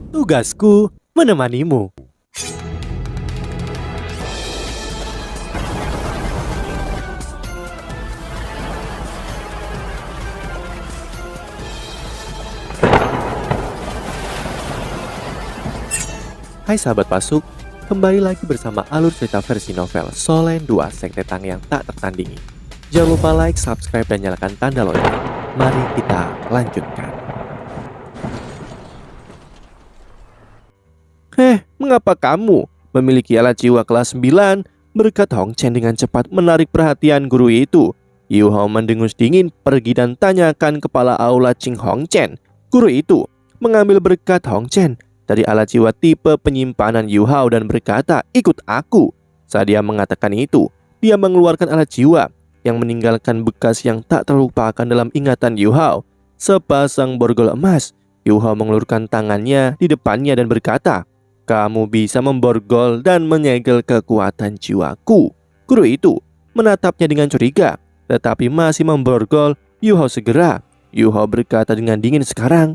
Tugasku menemanimu. Hai sahabat Pasuk, kembali lagi bersama alur cerita versi novel Solen 2 Sekte Tang yang tak tertandingi. Jangan lupa like, subscribe, dan nyalakan tanda lonceng. Mari kita lanjutkan. Mengapa kamu memiliki alat jiwa kelas 9? Berkat Hong Chen dengan cepat menarik perhatian guru itu. Yu Hao mendengus dingin pergi dan tanyakan kepala aula Ching Hong Chen. Guru itu mengambil berkat Hong Chen dari alat jiwa tipe penyimpanan Yu Hao dan berkata, "Ikut aku." Saat dia mengatakan itu, dia mengeluarkan alat jiwa yang meninggalkan bekas yang tak terlupakan dalam ingatan Yu Hao. Sepasang borgol emas. Yu Hao mengulurkan tangannya di depannya dan berkata, "Kamu bisa memborgol dan menyegel kekuatan jiwaku." Guru itu menatapnya dengan curiga, tetapi masih memborgol Yu Hao segera. Yu Hao berkata dengan dingin, "Sekarang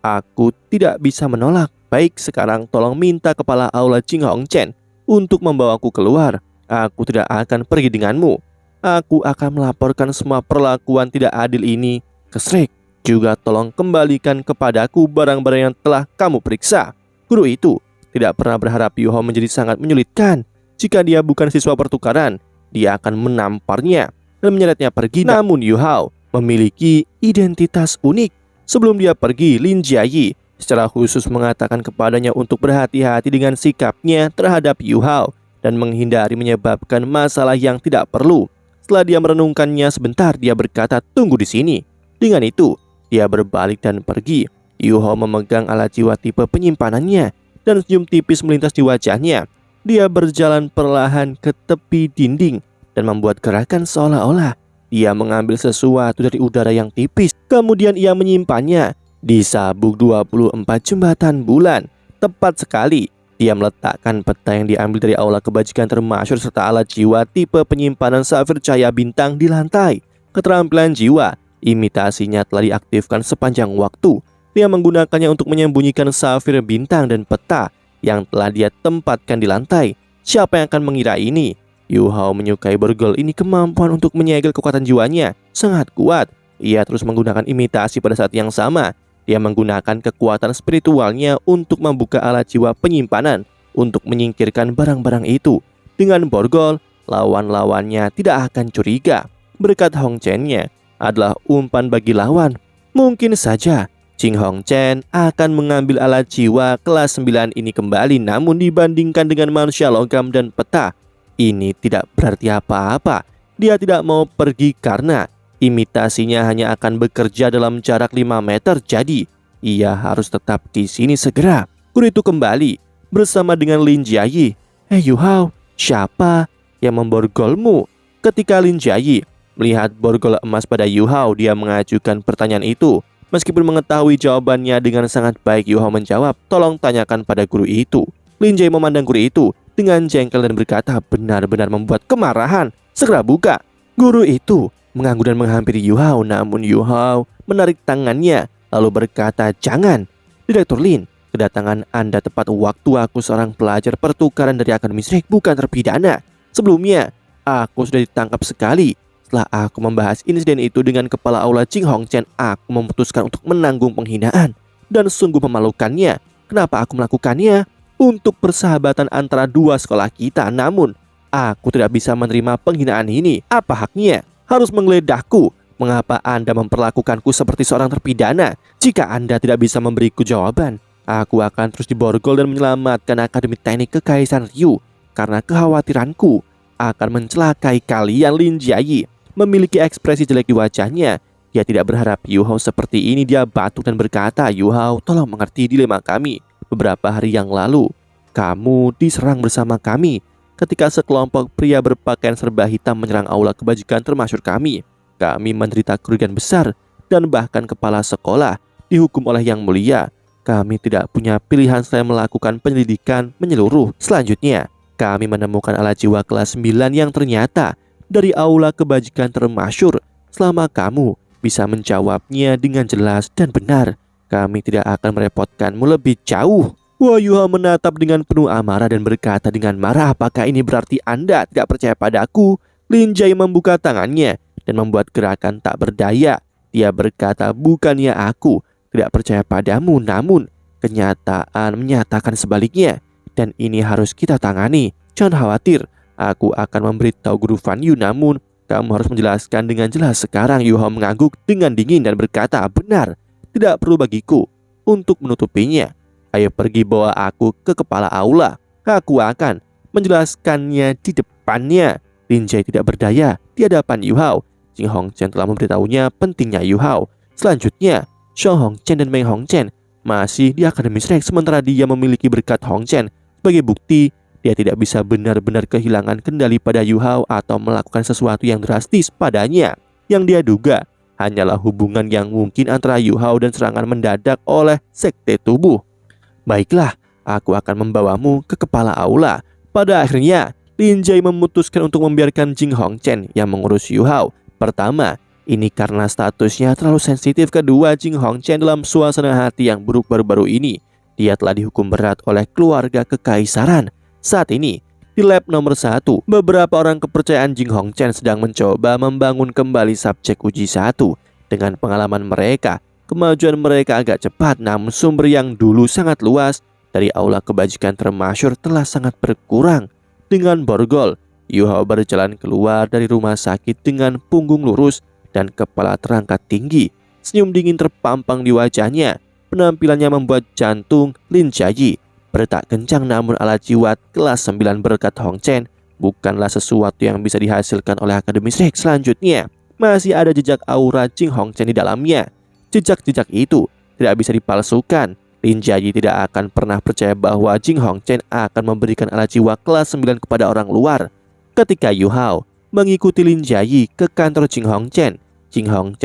aku tidak bisa menolak. Baik, sekarang tolong minta kepala aula Ching Hong Chen untuk membawaku keluar. Aku tidak akan pergi denganmu. Aku akan melaporkan semua perlakuan tidak adil ini ke Shrek. Juga tolong kembalikan kepadaku barang-barang yang telah kamu periksa." Guru itu tidak pernah berharap Yu Hao menjadi sangat menyulitkan. Jika dia bukan siswa pertukaran, dia akan menamparnya dan menyeretnya pergi. Namun Yu Hao memiliki identitas unik. Sebelum dia pergi, Lin Jiayi secara khusus mengatakan kepadanya untuk berhati-hati dengan sikapnya terhadap Yu Hao dan menghindari menyebabkan masalah yang tidak perlu. Setelah dia merenungkannya sebentar, dia berkata, "Tunggu di sini." Dengan itu, dia berbalik dan pergi. Yu Hao memegang alat jiwa tipe penyimpanannya dan senyum tipis melintas di wajahnya. Dia berjalan perlahan ke tepi dinding dan membuat gerakan seolah-olah dia mengambil sesuatu dari udara yang tipis. Kemudian ia menyimpannya di sabuk 24 jembatan bulan. Tepat sekali, dia meletakkan peta yang diambil dari aula kebajikan termasyhur serta alat jiwa tipe penyimpanan safir cahaya bintang di lantai. Keterampilan jiwa imitasinya telah diaktifkan sepanjang waktu. Dia menggunakannya untuk menyembunyikan safir bintang dan peta yang telah dia tempatkan di lantai. Siapa yang akan mengira ini? Yu Hao menyukai borgol ini. Kemampuan untuk menyegel kekuatan jiwanya sangat kuat. Ia terus menggunakan imitasi pada saat yang sama. Dia menggunakan kekuatan spiritualnya untuk membuka alat jiwa penyimpanan untuk menyingkirkan barang-barang itu. Dengan borgol, lawan-lawannya tidak akan curiga. Berkat Hong Chen-nya adalah umpan bagi lawan. Mungkin saja Ching Hong Chen akan mengambil alat jiwa kelas 9 ini kembali. Namun dibandingkan dengan manusia logam dan peta, ini tidak berarti apa-apa. Dia tidak mau pergi karena imitasinya hanya akan bekerja dalam jarak 5 meter, jadi ia harus tetap di sini segera. Guru itu kembali bersama dengan Lin Jiayi. Yu Hao, siapa yang memborgolmu?" Ketika Lin Jiayi melihat borgol emas pada Yu Hao, dia mengajukan pertanyaan itu. Meskipun mengetahui jawabannya dengan sangat baik, Yu Hao menjawab, "Tolong tanyakan pada guru itu." Lin Jiayi memandang guru itu dengan jengkel dan berkata, benar-benar membuat kemarahan. "Segera buka." Guru itu mengangguk dan menghampiri Yu Hao, namun Yu Hao menarik tangannya lalu berkata, "Jangan, Direktur Lin, kedatangan Anda tepat waktu. Aku seorang pelajar pertukaran dari Akademi Shrek, bukan terpidana. Sebelumnya, aku sudah ditangkap sekali. Setelah aku membahas insiden itu dengan kepala aula Ching Hong Chen, aku memutuskan untuk menanggung penghinaan dan sungguh memalukannya. Kenapa aku melakukannya? Untuk persahabatan antara dua sekolah kita. Namun, aku tidak bisa menerima penghinaan ini. Apa haknya harus menggeledah?ku. Mengapa Anda memperlakukanku seperti seorang terpidana? Jika Anda tidak bisa memberiku jawaban, aku akan terus diborgol dan menyelamatkan Akademi Teknik Kekaisaran Ryu karena kekhawatiranku akan mencelakai kalian." Lin Jiayi memiliki ekspresi jelek di wajahnya. Dia tidak berharap Yu Hao seperti ini. Dia batuk dan berkata, "Yu Hao, tolong mengerti dilema kami. Beberapa hari yang lalu, kamu diserang bersama kami ketika sekelompok pria berpakaian serba hitam menyerang aula kebajikan termasyhur kami. Kami menderita kerugian besar dan bahkan kepala sekolah dihukum oleh Yang Mulia. Kami tidak punya pilihan selain melakukan penyelidikan menyeluruh. Selanjutnya, kami menemukan alat jiwa kelas 9 yang ternyata dari aula kebajikan termasyhur. Selama kamu bisa menjawabnya dengan jelas dan benar, Kami tidak akan merepotkanmu lebih jauh." Wah, Yu Hao menatap dengan penuh amarah dan berkata dengan marah, "Apakah ini berarti Anda tidak percaya padaku?" Lin Jai membuka tangannya dan membuat gerakan tak berdaya. Dia berkata, "Bukannya aku tidak percaya padamu, namun kenyataan menyatakan sebaliknya. Dan ini harus kita tangani. Jangan khawatir, aku akan memberitahu Guru Fan Yu, namun kamu harus menjelaskan dengan jelas sekarang." Yu Hao mengangguk dengan dingin dan berkata, "Benar, tidak perlu bagiku untuk menutupinya. Ayo pergi bawa aku ke kepala aula. Aku akan menjelaskannya di depannya." Lin Jai tidak berdaya di hadapan Yu Hao. Jing Hongchen telah memberitahunya pentingnya Yu Hao. Selanjutnya, Xiao Hongchen dan Meng Hongchen masih di Akademi Shrek, sementara dia memiliki berkat Hongchen. Sebagai bukti, dia tidak bisa benar-benar kehilangan kendali pada Yu Hao atau melakukan sesuatu yang drastis padanya. Yang dia duga hanyalah hubungan yang mungkin antara Yu Hao dan serangan mendadak oleh sekte tubuh. "Baiklah, aku akan membawamu ke kepala aula." Pada akhirnya, Lin Jai memutuskan untuk membiarkan Jing Hongchen yang mengurus Yu Hao. Pertama, ini karena statusnya terlalu sensitif. Kedua, Jing Hongchen dalam suasana hati yang buruk baru-baru ini. Dia telah dihukum berat oleh keluarga kekaisaran. Saat ini, di lab nomor 1, beberapa orang kepercayaan Jing Hongchen sedang mencoba membangun kembali subjek uji 1. Dengan pengalaman mereka, kemajuan mereka agak cepat, namun sumber yang dulu sangat luas dari aula kebajikan termasyhur telah sangat berkurang. Dengan borgol, Yu Hao berjalan keluar dari rumah sakit dengan punggung lurus dan kepala terangkat tinggi. Senyum dingin terpampang di wajahnya. Penampilannya membuat jantung Lin Jai berdetak kencang, namun alat jiwat kelas 9 berkat Hongchen bukanlah sesuatu yang bisa dihasilkan oleh Akademi Shrek. Selanjutnya, masih ada jejak aura Jing Hongchen di dalamnya. Jejak-jejak itu tidak bisa dipalsukan. Lin Jai tidak akan pernah percaya bahwa Jing Hongchen akan memberikan alat jiwa kelas 9 kepada orang luar. Ketika Yu Hao mengikuti Lin Jai ke kantor Jing Hongchen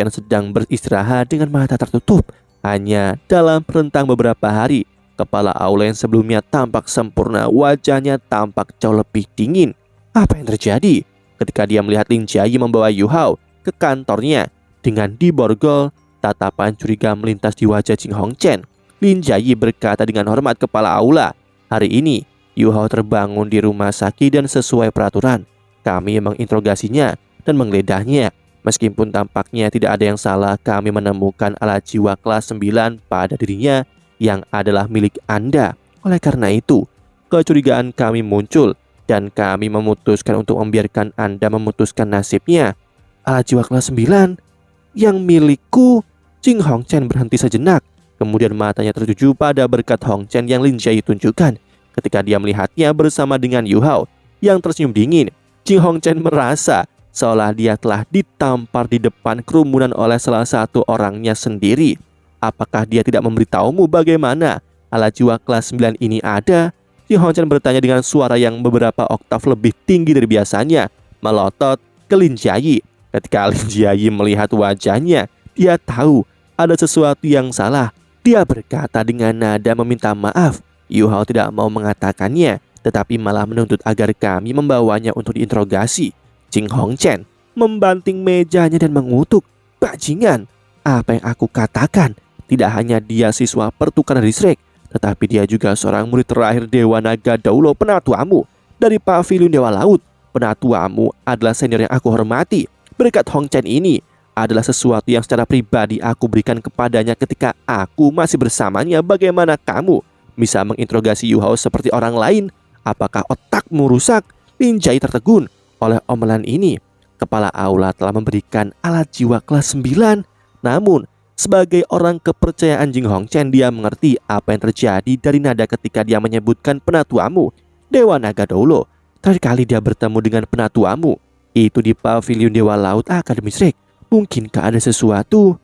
sedang beristirahat dengan mata tertutup. Hanya dalam rentang beberapa hari, kepala aula yang sebelumnya tampak sempurna, wajahnya tampak jauh lebih dingin. Apa yang terjadi? Ketika dia melihat Lin Jai membawa Yu Hao ke kantornya dengan diborgol, tatapan curiga melintas di wajah Jing Hongchen. Lin Jai berkata dengan hormat, "Kepala aula, hari ini Yu Hao terbangun di rumah sakit dan sesuai peraturan kami menginterogasinya dan menggeledah,nya. Meskipun tampaknya tidak ada yang salah, kami menemukan alat jiwa kelas 9 pada dirinya yang adalah milik Anda. Oleh karena itu, kecurigaan kami muncul dan kami memutuskan untuk membiarkan Anda memutuskan nasibnya." "Alat jiwa kelas 9 yang milikku?" Jing Hongchen berhenti sejenak. Kemudian matanya tertuju pada berkat Hongchen yang Lin Jai tunjukkan. Ketika dia melihatnya bersama dengan Yu Hao yang tersenyum dingin, Jing Hongchen merasa seolah dia telah ditampar di depan kerumunan oleh salah satu orangnya sendiri. "Apakah dia tidak memberitahumu bagaimana alat jiwa kelas 9 ini ada?" Jing Hongchen bertanya dengan suara yang beberapa oktav lebih tinggi dari biasanya, melotot ke Lin Jai. Ketika Lin Jai melihat wajahnya, dia tahu ada sesuatu yang salah. Dia berkata dengan nada meminta maaf. Yu Hao tidak mau mengatakannya, tetapi malah menuntut agar kami membawanya untuk diinterogasi. Jing Hongchen membanting mejanya dan mengutuk, "Bajingan, apa yang aku katakan? Tidak hanya dia siswa pertukaran dari Shrek, tetapi dia juga seorang murid terakhir Dewa Naga Daulo, penatuamu dari Pavilion Dewa Laut. Penatuamu adalah senior yang aku hormati. Berkat Hongchen ini adalah sesuatu yang secara pribadi aku berikan kepadanya ketika aku masih bersamanya. Bagaimana kamu bisa menginterogasi Yu Hao seperti orang lain? Apakah otakmu rusak?" Lin Jai tertegun oleh omelan ini. Kepala aula telah memberikan alat jiwa kelas 9. Namun, sebagai orang kepercayaan Jing Hongchen, dia mengerti apa yang terjadi dari nada ketika dia menyebutkan penatuamu, Dewa Naga Daulo. Terakhir kali dia bertemu dengan penatuamu itu di Pavilion Dewa Laut Akademi Shrek. Mungkinkah ada sesuatu?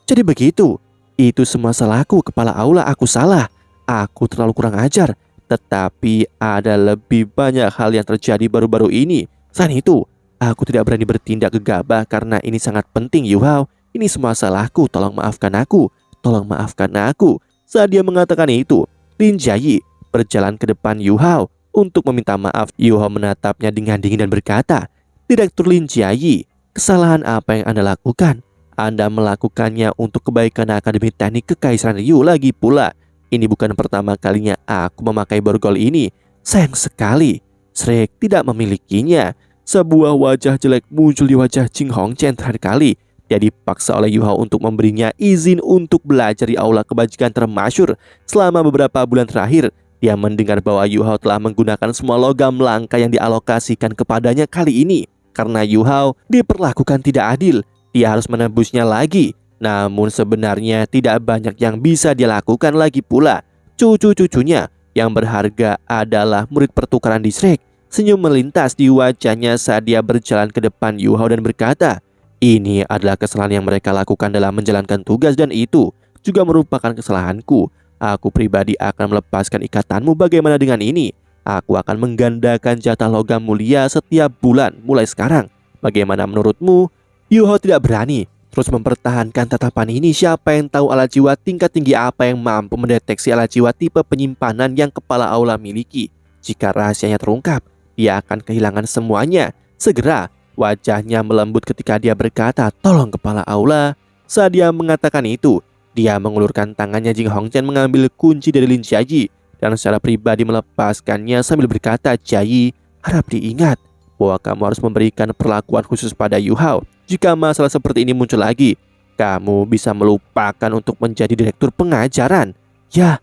Jadi begitu. Itu semua salahku, kepala aula, aku salah. Aku terlalu kurang ajar. Tetapi ada lebih banyak hal yang terjadi baru-baru ini. Selain itu, aku tidak berani bertindak gegabah karena ini sangat penting, Yu Hao. Ini semua salahku, tolong maafkan aku. Tolong maafkan aku. Saat dia mengatakan itu, Lin Jai berjalan ke depan Yu Hao untuk meminta maaf. Yu Hao menatapnya dengan dingin dan berkata, "Direktur Lin Jai, kesalahan apa yang Anda lakukan? Anda melakukannya untuk kebaikan Akademi Teknik Kekaisaran Ryu lagi pula. Ini bukan pertama kalinya aku memakai borgol ini. Sayang sekali, Shrek tidak memilikinya. Sebuah wajah jelek muncul di wajah Jing Hongchen terakhir kali. Dia dipaksa oleh Yu Hao untuk memberinya izin untuk belajar di aula kebajikan termasyur. Selama beberapa bulan terakhir, dia mendengar bahwa Yu Hao telah menggunakan semua logam langka yang dialokasikan kepadanya kali ini. Karena Yu Hao diperlakukan tidak adil, dia harus menebusnya lagi. Namun sebenarnya tidak banyak yang bisa dia lakukan lagi pula. Cucu-cucunya yang berharga adalah murid pertukaran di Shrek. Senyum melintas di wajahnya saat dia berjalan ke depan Yu Hao dan berkata, "Ini adalah kesalahan yang mereka lakukan dalam menjalankan tugas dan itu juga merupakan kesalahanku. Aku pribadi akan melepaskan ikatanmu. Bagaimana dengan ini? Aku akan menggandakan jatah logam mulia setiap bulan mulai sekarang. Bagaimana menurutmu?" Yu Hao tidak berani terus mempertahankan tatapan ini. Siapa yang tahu alat jiwa tingkat tinggi apa yang mampu mendeteksi alat jiwa tipe penyimpanan yang kepala aula miliki. Jika rahasianya terungkap, dia akan kehilangan semuanya. Segera wajahnya melembut ketika dia berkata, "Tolong kepala aula." Saat dia mengatakan itu, dia mengulurkan tangannya. Jing Hongchen mengambil kunci dari Lin Jiayi dan secara pribadi melepaskannya sambil berkata, "Jiayi, harap diingat bahwa kamu harus memberikan perlakuan khusus pada Yu Hao. Jika masalah seperti ini muncul lagi, kamu bisa melupakan untuk menjadi direktur pengajaran." Ya.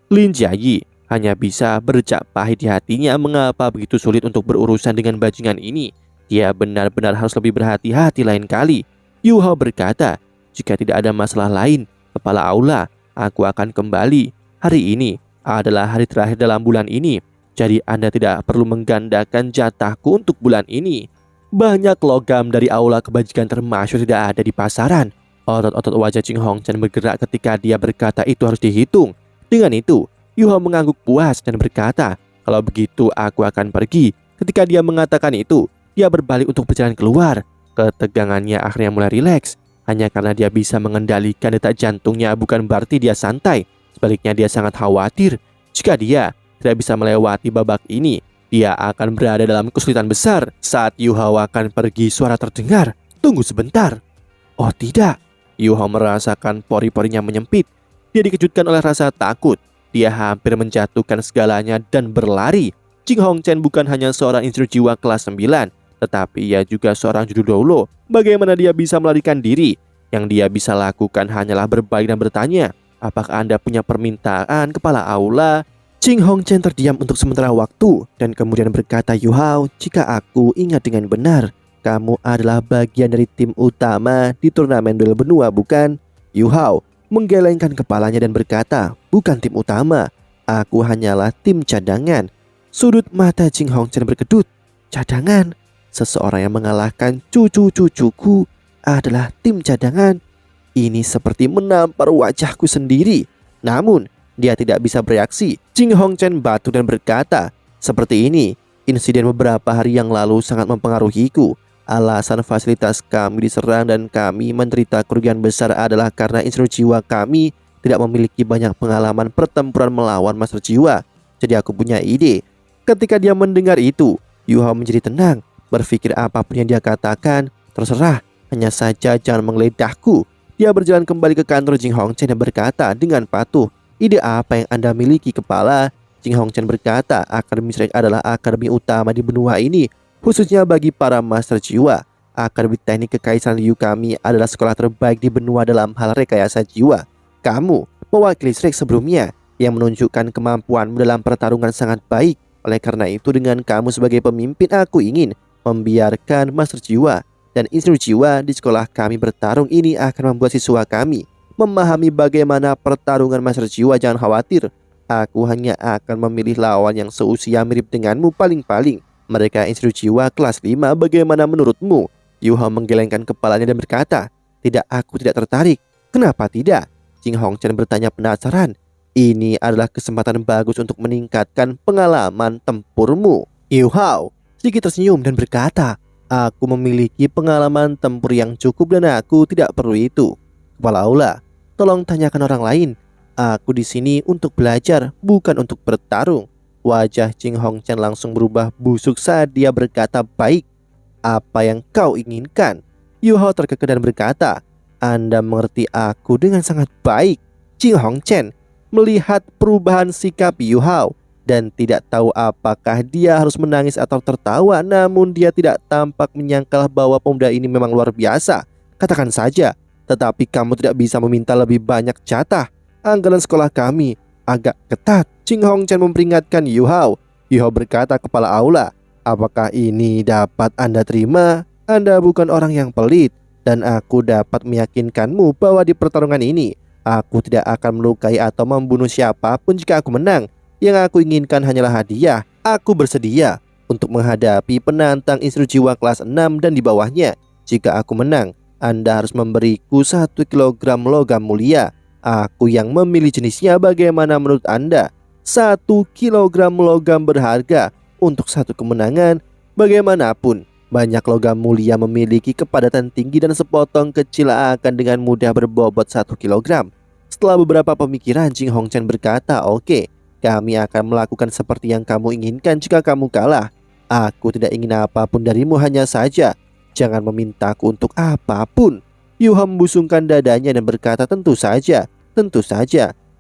Lin Jiayi hanya bisa bercak pahit di hatinya. Mengapa begitu sulit untuk berurusan dengan bajingan ini? Dia benar-benar harus lebih berhati-hati lain kali. Yu Hao berkata, "Jika tidak ada masalah lain, kepala aula, aku akan kembali. Hari ini adalah hari terakhir dalam bulan ini. Jadi Anda tidak perlu menggandakan jatahku untuk bulan ini." Banyak logam dari aula kebajikan termasyhur tidak ada di pasaran. Otot-otot wajah Jing Hongchen bergerak ketika dia berkata itu harus dihitung. Dengan itu, Yu Hao mengangguk puas dan berkata, "Kalau begitu aku akan pergi." Ketika dia mengatakan itu, dia berbalik untuk berjalan keluar. Ketegangannya akhirnya mulai rileks. Hanya karena dia bisa mengendalikan detak jantungnya bukan berarti dia santai. Sebaliknya dia sangat khawatir. Jika dia tidak bisa melewati babak ini, dia akan berada dalam kesulitan besar. Saat Yu Hao akan pergi, suara terdengar, "Tunggu sebentar." Oh tidak, Yu Hao merasakan pori-porinya menyempit. Dia dikejutkan oleh rasa takut. Dia hampir menjatuhkan segalanya dan berlari. Jing Hongchen bukan hanya seorang instruktur jiwa kelas 9, tetapi ia juga seorang juru dolo. Bagaimana dia bisa melarikan diri? Yang dia bisa lakukan hanyalah berbalik dan bertanya, "Apakah Anda punya permintaan, kepala aula?" Jing Hongchen terdiam untuk sementara waktu dan kemudian berkata, "Yu Hao, jika aku ingat dengan benar, kamu adalah bagian dari tim utama di turnamen duel benua, bukan?" Yu Hao menggelengkan kepalanya dan berkata, "Bukan tim utama, aku hanyalah tim cadangan." Sudut mata Jing Hongchen berkedut. Cadangan? Seseorang yang mengalahkan cucu-cucuku adalah tim cadangan? Ini seperti menampar wajahku sendiri. Namun dia tidak bisa bereaksi. Jing Hongchen batu dan berkata, "Seperti ini, insiden beberapa hari yang lalu sangat mempengaruhiku. Alasan fasilitas kami diserang dan kami menderita kerugian besar adalah karena insinyur jiwa kami tidak memiliki banyak pengalaman pertempuran melawan master jiwa. Jadi aku punya ide." Ketika dia mendengar itu, Yu Hao menjadi tenang. Berpikir apapun yang dia katakan, terserah, hanya saja jangan mengeledahku. Dia berjalan kembali ke kantor Jing Hongchen dan berkata dengan patuh, "Ide apa yang Anda miliki, kepala?" Jing Hongchen berkata, "Akademi Shrek adalah akademi utama di benua ini, khususnya bagi para master jiwa. Akademi Teknik Kekaisaran Ryu kami adalah sekolah terbaik di benua dalam hal rekayasa jiwa. Kamu mewakili Shrek sebelumnya yang menunjukkan kemampuanmu dalam pertarungan sangat baik. Oleh karena itu, dengan kamu sebagai pemimpin, aku ingin membiarkan master jiwa dan insinyur jiwa di sekolah kami bertarung. Ini akan membuat siswa kami memahami bagaimana pertarungan master jiwa. Jangan khawatir, aku hanya akan memilih lawan yang seusia mirip denganmu. Paling-paling mereka insinyur jiwa kelas 5. Bagaimana menurutmu?" Yu Hao menggelengkan kepalanya dan berkata, "Tidak, aku tidak tertarik." "Kenapa tidak?" Jing Hongchen bertanya penasaran. "Ini adalah kesempatan bagus untuk meningkatkan pengalaman tempurmu." Yu Hao sedikit tersenyum dan berkata, "Aku memiliki pengalaman tempur yang cukup dan aku tidak perlu itu. Kepala aula, tolong tanyakan orang lain. Aku di sini untuk belajar, bukan untuk bertarung." Wajah Jing Hongchen langsung berubah busuk saat dia berkata, "Baik, apa yang kau inginkan?" Yu Hao terkekeh dan berkata, "Anda mengerti aku dengan sangat baik." Jing Hongchen melihat perubahan sikap Yu Hao dan tidak tahu apakah dia harus menangis atau tertawa. Namun dia tidak tampak menyangkal bahwa pemuda ini memang luar biasa. "Katakan saja, tetapi kamu tidak bisa meminta lebih banyak jatah. Anggaran sekolah kami agak ketat." Jing Hongchen memperingatkan Yu Hao. Yu Hao berkata kepala aula, "Apakah ini dapat Anda terima? Anda bukan orang yang pelit, dan aku dapat meyakinkanmu bahwa di pertarungan ini aku tidak akan melukai atau membunuh siapapun jika aku menang. Yang aku inginkan hanyalah hadiah. Aku bersedia untuk menghadapi penantang instruksi jiwa kelas 6 dan di bawahnya. Jika aku menang, Anda harus memberiku 1 kilogram logam mulia. Aku yang memilih jenisnya. Bagaimana menurut Anda? 1 kilogram logam berharga untuk satu kemenangan. Bagaimanapun, banyak logam mulia memiliki kepadatan tinggi dan sepotong kecil akan dengan mudah berbobot 1 kilogram. Setelah beberapa pemikiran, Jing Hongchen berkata, "Oke, kami akan melakukan seperti yang kamu inginkan jika kamu kalah. Aku tidak ingin apapun darimu, hanya saja jangan memintaku untuk apapun." Yu Hao membusungkan dadanya dan berkata, tentu saja.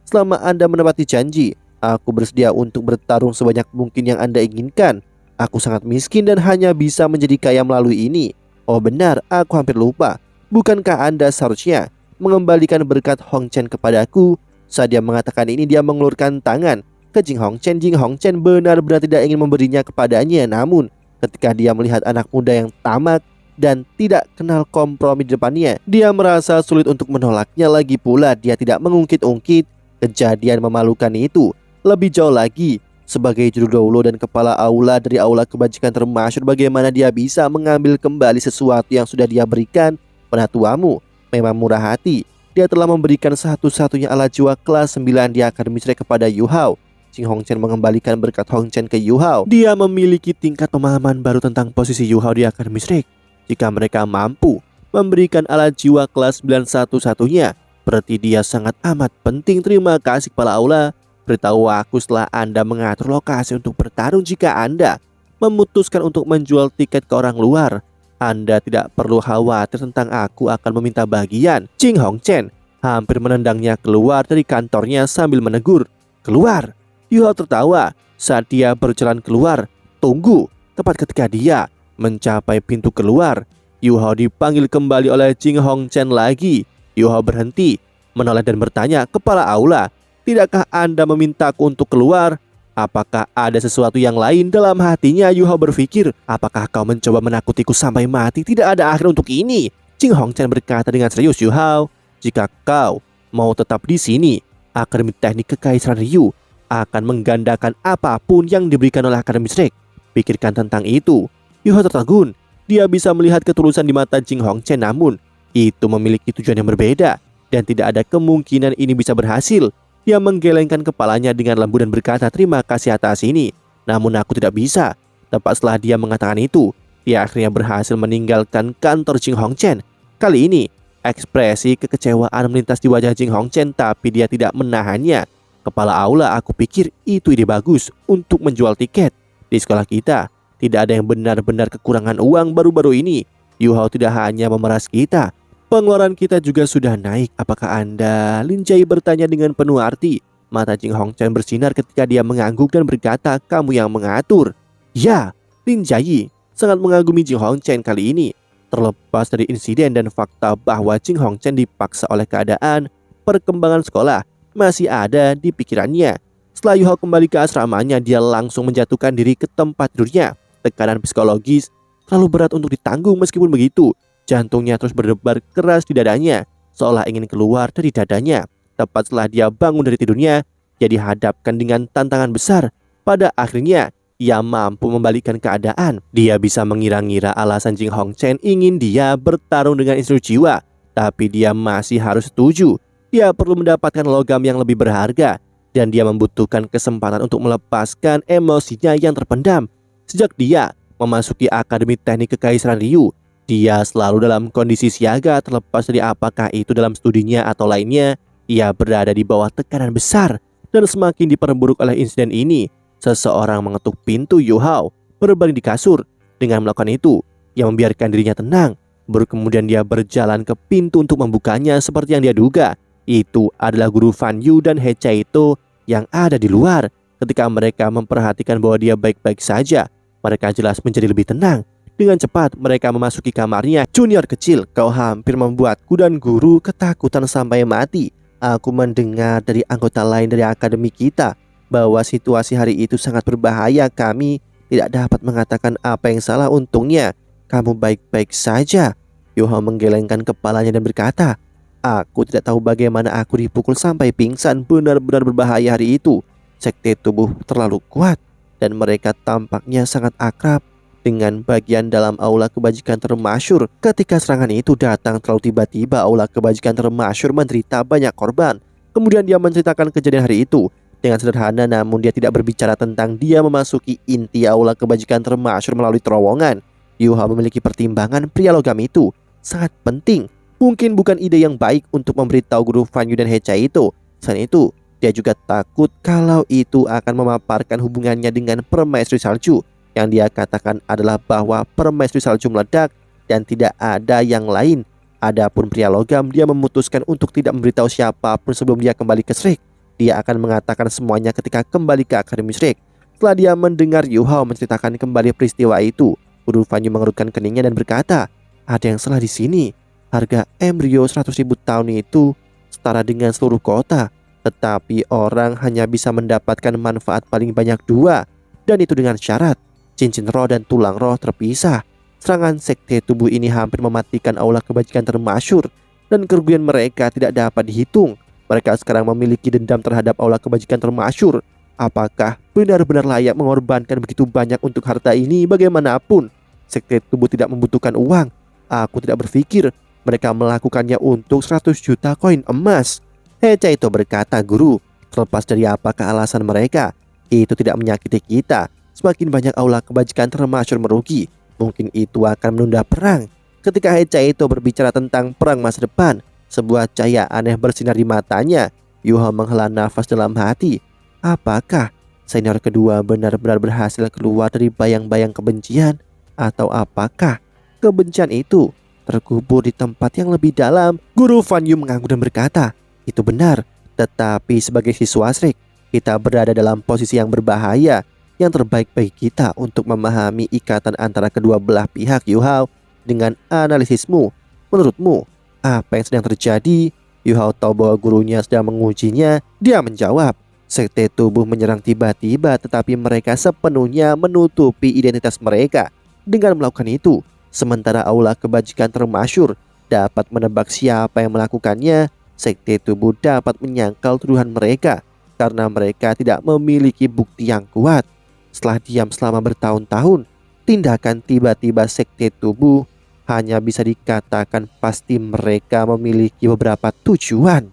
Selama Anda menepati janji, aku bersedia untuk bertarung sebanyak mungkin yang Anda inginkan. Aku sangat miskin dan hanya bisa menjadi kaya melalui ini. Oh benar, aku hampir lupa. Bukankah Anda seharusnya mengembalikan berkat Hongchen kepadaku? Saat dia mengatakan ini, dia mengulurkan tangan ke Jing Hongchen. Jing Hongchen benar-benar tidak ingin memberinya kepadanya. Namun ketika dia melihat anak muda yang tamak dan tidak kenal kompromi di depannya, dia merasa sulit untuk menolaknya. Lagi pula dia tidak mengungkit-ungkit kejadian memalukan itu. Lebih jauh lagi, sebagai jurudaulo dan kepala aula dari aula kebajikan termasyhur, bagaimana dia bisa mengambil kembali sesuatu yang sudah dia berikan? Penatuamu memang murah hati. Dia telah memberikan satu-satunya alat jiwa kelas 9 di Akademi Shrek kepada Yu Hao. Jing Hongchen mengembalikan berkat Hongchen ke Yu Hao. Dia memiliki tingkat pemahaman baru tentang posisi Yu Hao di Akademi Shrek. Jika mereka mampu memberikan alat jiwa kelas 9 satu-satunya, berarti dia sangat amat penting. Terima kasih kepala aula. Beritahu aku setelah Anda mengatur lokasi untuk bertarung. Jika Anda memutuskan untuk menjual tiket ke orang luar, Anda tidak perlu khawatir tentang aku akan meminta bagian. Jing Hongchen hampir menendangnya keluar dari kantornya sambil menegur, "Keluar!" Yu Hao tertawa saat dia berjalan keluar. Tunggu! Tepat ketika dia mencapai pintu keluar, Yu Hao dipanggil kembali oleh Jing Hongchen lagi. Yu Hao berhenti, menoleh dan bertanya, "Kepala aula, tidakkah Anda memintaku untuk keluar? Apakah ada sesuatu yang lain?" Dalam hatinya Yu Hao berpikir, "Apakah kau mencoba menakutiku sampai mati? Tidak ada akhir untuk ini." Jing Hongchen berkata dengan serius, "Yu Hao, jika kau mau tetap di sini, Akademi Teknik Kekaisaran Ryu akan menggandakan apapun yang diberikan oleh Akademi Shrek. Pikirkan tentang itu." Yu Hao tertegun. Dia bisa melihat ketulusan di mata Jing Hongchen, namun itu memiliki tujuan yang berbeda dan tidak ada kemungkinan ini bisa berhasil. Dia menggelengkan kepalanya dengan lembut dan berkata, "Terima kasih atas ini, namun aku tidak bisa." Tepat setelah dia mengatakan itu, dia akhirnya berhasil meninggalkan kantor Jing Hongchen. Kali ini, ekspresi kekecewaan melintas di wajah Jing Hongchen, tapi dia tidak menahannya. "Kepala aula, aku pikir itu ide bagus untuk menjual tiket. Di sekolah kita tidak ada yang benar-benar kekurangan uang. Baru-baru ini Yu Hao tidak hanya memeras kita, pengeluaran kita juga sudah naik. Apakah Anda?" Lin Jai bertanya dengan penuh arti. Mata Jing Hongchen bersinar ketika dia mengangguk dan berkata, "Kamu yang mengatur." Ya, Lin Jai sangat mengagumi Jing Hongchen kali ini. Terlepas dari insiden dan fakta bahwa Jing Hongchen dipaksa oleh keadaan, perkembangan sekolah masih ada di pikirannya. Setelah Yu Hao kembali ke asramanya, dia langsung menjatuhkan diri ke tempat tidurnya. Tekanan psikologis terlalu berat untuk ditanggung. Meskipun begitu, jantungnya terus berdebar keras di dadanya, seolah ingin keluar dari dadanya. Tepat setelah dia bangun dari tidurnya, dia dihadapkan dengan tantangan besar. Pada akhirnya, ia mampu membalikkan keadaan. Dia bisa mengira-ngira alasan Jing Hongchen ingin dia bertarung dengan instruksi jiwa, tapi dia masih harus setuju. Dia perlu mendapatkan logam yang lebih berharga, dan dia membutuhkan kesempatan untuk melepaskan emosinya yang terpendam. Sejak dia memasuki Akademi Teknik Kekaisaran Ryu, dia selalu dalam kondisi siaga. Terlepas dari apakah itu dalam studinya atau lainnya, ia berada di bawah tekanan besar dan semakin diperburuk oleh insiden ini. Seseorang mengetuk pintu Yu Hao berbaring di kasur. Dengan melakukan itu, ia membiarkan dirinya tenang. Baru kemudian dia berjalan ke pintu untuk membukanya. Seperti yang dia duga, itu adalah guru Fan Yu dan He Chaito yang ada di luar. Ketika mereka memperhatikan bahwa dia baik-baik saja, mereka jelas menjadi lebih tenang. Dengan cepat mereka memasuki kamarnya. "Junior kecil, kau hampir membuatku dan guru ketakutan sampai mati. Aku mendengar dari anggota lain dari akademi kita bahwa situasi hari itu sangat berbahaya. Kami tidak dapat mengatakan apa yang salah. Untungnya kamu baik-baik saja." Yoha menggelengkan kepalanya dan berkata, "Aku tidak tahu bagaimana aku dipukul sampai pingsan. Benar-benar berbahaya hari itu. Sekte tubuh terlalu kuat dan mereka tampaknya sangat akrab dengan bagian dalam aula kebajikan termasyur. Ketika serangan itu datang terlalu tiba-tiba, aula kebajikan termasyur menderita banyak korban." Kemudian dia menceritakan kejadian hari itu dengan sederhana, namun dia tidak berbicara tentang dia memasuki inti aula kebajikan termasyur melalui terowongan. Yoha memiliki pertimbangan. Pria logam itu sangat penting. Mungkin bukan ide yang baik untuk memberitahu guru Fan Yu dan He Chaito. Selain itu, dia juga takut kalau itu akan memaparkan hubungannya dengan permaisuri salju. Yang dia katakan adalah bahwa permaisuri salju meledak dan tidak ada yang lain. Adapun pria logam, dia memutuskan untuk tidak memberitahu siapapun sebelum dia kembali ke Shrek. Dia akan mengatakan semuanya ketika kembali ke Akademi Shrek. Setelah dia mendengar Yu Hao menceritakan kembali peristiwa itu, guru Fan Yu mengerutkan keningnya dan berkata, "Ada yang salah di sini. Harga embrio 100.000 tahun itu setara dengan seluruh kota. Tetapi orang hanya bisa mendapatkan manfaat paling banyak 2. Dan itu dengan syarat cincin roh dan tulang roh terpisah. Serangan sekte tubuh ini hampir mematikan aula kebajikan termasyur. Dan kerugian mereka tidak dapat dihitung. Mereka sekarang memiliki dendam terhadap aula kebajikan termasyur. Apakah benar-benar layak mengorbankan begitu banyak untuk harta ini? Bagaimanapun, sekte tubuh tidak membutuhkan uang. Aku tidak berpikir mereka melakukannya untuk 100 juta koin emas." He Chaito berkata, "Guru, terlepas dari apakah alasan mereka, itu tidak menyakiti kita. Semakin banyak aula kebajikan termasyur merugi, mungkin itu akan menunda perang." Ketika He Chaito berbicara tentang perang masa depan, sebuah cahaya aneh bersinar di matanya. Yoha menghela nafas dalam hati. Apakah senior kedua benar-benar berhasil keluar dari bayang-bayang kebencian? Atau apakah kebencian itu terkubur di tempat yang lebih dalam? Guru Fan Yu mengangguk dan berkata, "Itu benar, tetapi sebagai siswa Shrek, kita berada dalam posisi yang berbahaya. Yang terbaik bagi kita untuk memahami ikatan antara kedua belah pihak." Yu Hao, dengan analisismu, menurutmu apa yang sedang terjadi? Yu Hao tahu bahwa gurunya sedang mengujinya. Dia menjawab, "Sekte tubuh menyerang tiba-tiba, tetapi mereka sepenuhnya menutupi identitas mereka. Dengan melakukan itu, sementara aula kebajikan termasyur dapat menebak siapa yang melakukannya, sekte tubuh dapat menyangkal tuduhan mereka karena mereka tidak memiliki bukti yang kuat. Setelah diam selama bertahun-tahun, tindakan tiba-tiba sekte tubuh hanya bisa dikatakan pasti mereka memiliki beberapa tujuan."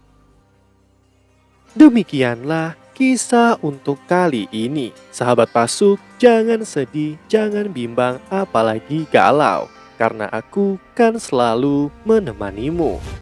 Demikianlah kisah untuk kali ini. Sahabat Pasuk, jangan sedih, jangan bimbang, apalagi galau, karena aku kan selalu menemanimu.